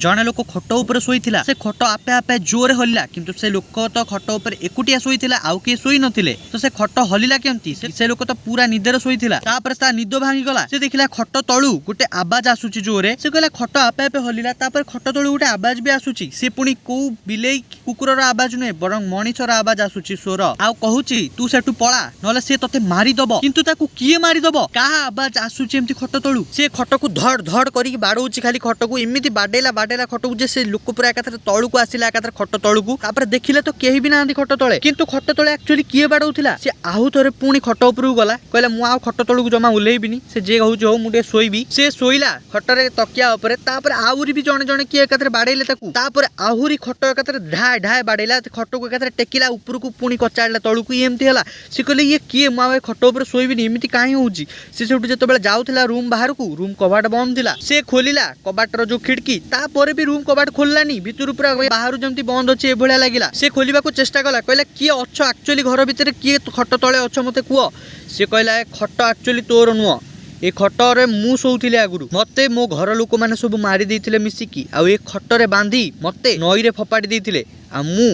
जड़े लोक खट उपर शोईथिला से खट आपे आपे जोरे हल्ला किंतु से लोक तो खट उपर एकुटिया शोईथिला आउ किए शोई नथिले तो से खट हलिला केमती से लोक तो पूरा निदर शोईथिला तापर ता निद भांगी गला से देखिला खट तळु गोटे आवाज आसुची जोरे से कहला खट आपे आपे हलिला तापर खट तळु गोटे आवाज भी आसुची से पुणी को बिलेई कुकुरर आवाज नुहे बरं मनीषर आवाज आसुची स्वर आउ कहूची तू सेठू पळा नले से तते मारी दबो किंतु ताकू किए मारी दबो का आवाज आसुची एमती खट तळु से खट को धड़ धड़ करी बाडौची खाली खट को एमिति बाडेला बाडेला खट को जे से लोक पूरा एकाथरे तळु को आसिला एकाथरे खट तळु को तापर देखिले तो केही भी नांदी खट तळे किंतु खट तळे एक्चुअली किए बाडौथिला से आउ थरे पुणी खट उपरु गला कहला मु आउ खट तळु को जमा उलेइबिनी से जे कहूची हो मुटे सोईबी से सोईला खटरे तकिया ऊपर तापर आउरी भी जणे जणे किए एकाथरे बाडेले ताकू तापर आहुरी खट एकाथरे ढाय ढाय बाडेला खट को एकाथरे टेकिला ऊपर को पुणी कचाडला तळु को एमती हला से कहले ये किए मु आउ खट ऊपर सोईबिनी एमिति काहे होउची से सेठु जेतबेला जाउथिला रूम बाहर को रूम कबाट बंद थिला से खोलिला कबाटर जो खिड़की तापर भी रूम कबाट खोललानी भितर पूरा बाहर जमती बंद अच्छे ए भलिया लागिला से खोलिबा को चेष्टा कला कहला किए अच्छ एक्चुअली घर भितर किए खट तळे अच्छ मते कुओ से कहला खट एक्चुअली तोर नुओ ए खटरे मु शोउथिले आगुरु मते मो घर लोक माने सब मारी देइथिले मिसिकी आ ए खटरे बांधी मते नई रे फपाडी देइथिले आ मु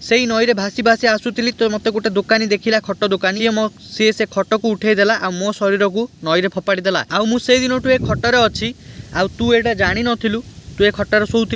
सेई नई रे भासी भासी आसुथिली तो मते गोटे दुकानी देखिला खट दुकानी से खट को उठे देला आ मो शरीर को नई रे फपाडी देला आ मु सेई दिनटू ए खटरे अछि आ तू एटा जानि नथिलु तू ए खटरे शोउ